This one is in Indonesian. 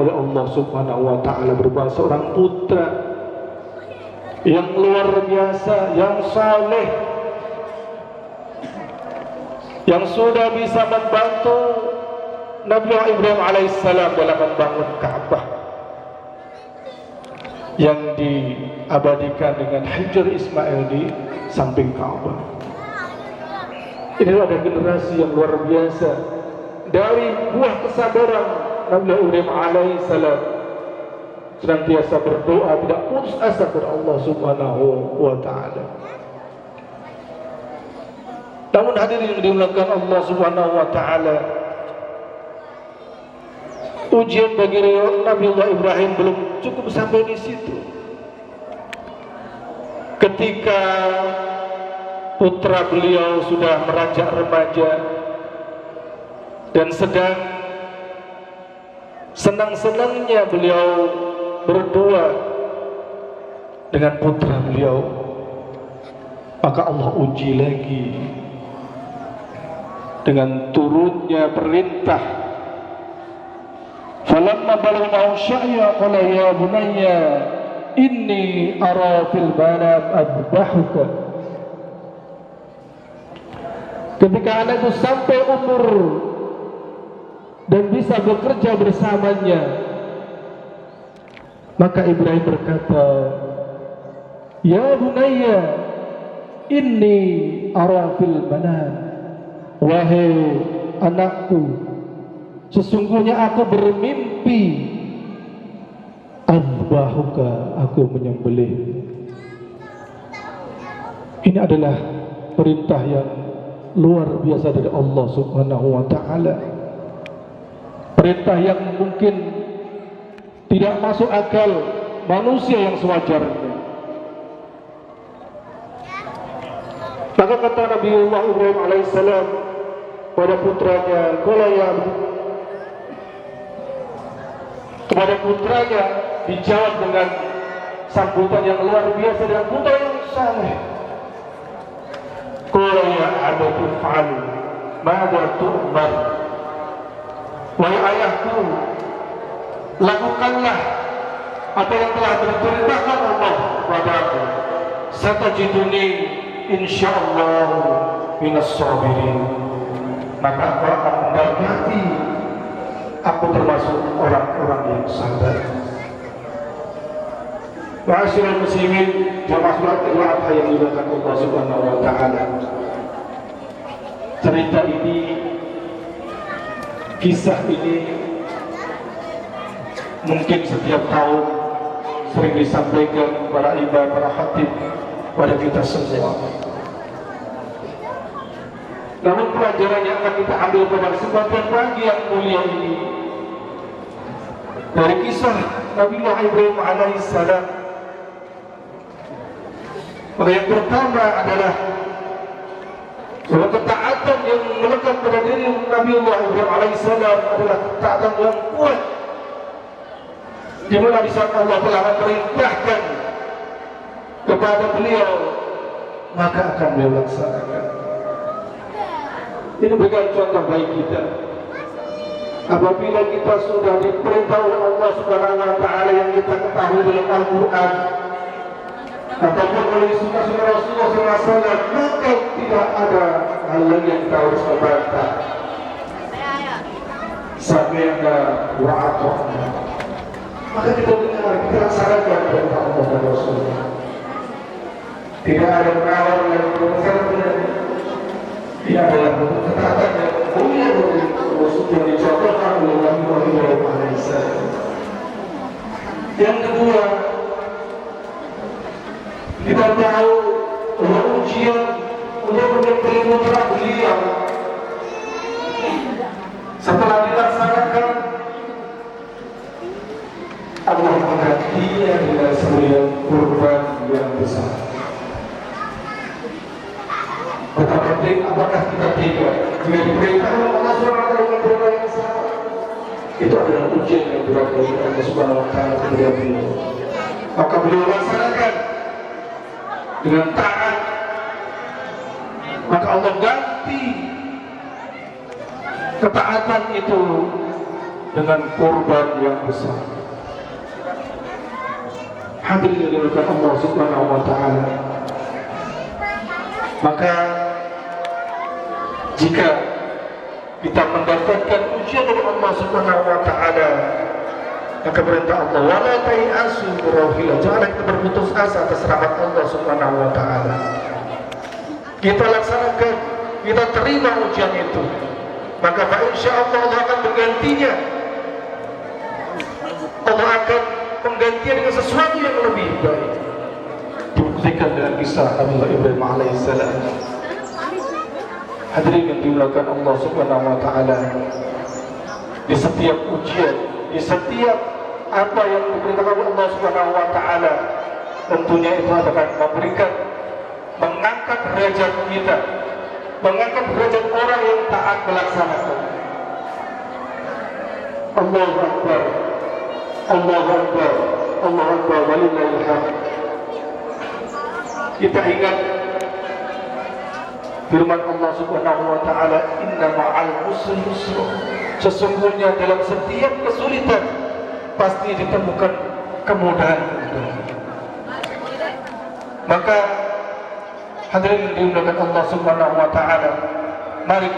oleh Allah Subhanahu wa taala berupa seorang putra yang luar biasa, yang saleh, yang sudah bisa membantu Nabi Ibrahim alaihissalam dalam membangun Ka'bah yang diabadikan dengan Hajar Ismail di samping Ka'bah. Ini ada generasi yang luar biasa dari buah kesabaran Nabi Ibrahim alaihissalam, senantiasa berdoa, tidak putus asa kepada Allah Subhanahu wa taala. Namun hadirin yang dimuliakan Allah Subhanahu wa taala, ujian bagi Nabi Allah Ibrahim belum cukup sampai di situ. Ketika putra beliau sudah beranjak remaja dan sedang senang-senangnya beliau berdua dengan putra beliau, maka Allah uji lagi dengan turunnya perintah. Falamma balagha sya'ya qala ya bunayya inni ara fil manam adbahuka. Ketika anak itu sampai umur dan bisa bekerja bersamanya, maka Ibrahim berkata, ya bunayya inni ara fil manam, wahai anakku, sesungguhnya aku bermimpi azbahuka, aku menyembelih. Ini adalah perintah yang luar biasa dari Allah Subhanahu wa taala. Perintah yang mungkin tidak masuk akal manusia yang sewajarnya. Maka kata Nabi Allah Ibrahim alaihissalam pada putranya, qala ya, kepada putranya dijawab dengan sambutan yang luar biasa dengan putra yang saleh. Qala ya abati fa'al madza tu'mar. Wahai ayahku, lakukanlah apa yang telah diperintahkan Allah padaku. Satajiduni insyaallah minas sabirin. Maka aku akan mendapati aku termasuk orang-orang yang sabar. Ma'asyiral muslimin, jamaah salat Idul Adha yang dimuliakan Allah Subhanahu wa taala. Cerita ini, kisah ini mungkin setiap tahun sering disampaikan para imam, para khatib pada kita semua. Namun pelajaran yang akan kita ambil pada kesempatan pagi yang mulia ini dari kisah Nabi Ibrahim alaihissalam, yang pertama adalah bahwa ketaatan yang melekat pada diri Nabi Ibrahim alaihissalam adalah ketaatan yang kuat, di mana di saat Allah telah memerintahkan kepada beliau, maka akan beliau laksanakan. Ini bukan contoh baik kita. Apabila kita sudah diperintah oleh Allah Subhanahu wa taala yang kita ketahui dalam Al-Qur'an ataupun oleh sunnah Rasulullah SAW, maka tidak ada hal lain yang kita harus membantah. Sami'na wa ata'na. Maka kita dengar, kita laksanakan perintah Allah dan Rasulullah. Tidak ada penawar yang berbeda. Dia adalah bentuk ketaatan yang mulia dari Rasul yang dicontohkan oleh Nabi Ibrahim alaihissalam. Yang kedua, kita tahu bahwa ujian untuk menjadi putra beliau setelah dilaksanakan, Allah menggantinya dengan sebuah kurban yang besar. Betapa penting, apakah kita tega jika diperintah oleh Allah SWT dengan perintah yang sama? Itu adalah ujian yang berat dari Allah Subhanahu wa taala kepada beliau. Maka beliau laksanakan dengan taat, maka Allah ganti ketaatan itu dengan korban yang besar. Hadirin yang dimuliakan Allah Subhanahu wa taala. Maka jika kita mendapatkan ujian dari Allah Subhanahu wa taala, maka perintah Allah, wala tayasu birauhillah, janganlah kita berputus asa atas rahmat Allah Subhanahu wa taala. Kita laksanakan, kita terima ujian itu, maka insyaallah Allah akan menggantinya. Allah akan menggantinya dengan sesuatu yang lebih baik. Dibuktikan dengan kisah Nabi Ibrahim alaihissalam. Hadirin yang dimuliakan Allah Subhanahu wa taala, di setiap ujian, di setiap apa yang diperintahkan Allah Subhanahu wa taala, tentunya itu akan memberikan, mengangkat derajat kita, mengangkat derajat orang yang taat melaksanakan. Allahu Akbar, Allahu Akbar, Allahu Akbar, walillahil hamd. Kita ingat firman Allah Subhanahu wa taala, inna ma'al usri yusra. Sesungguhnya dalam setiap kesulitan pasti ditemukan kemudahan. Maka hadirin yang dimuliakan Allah Subhanahu wa taala, mari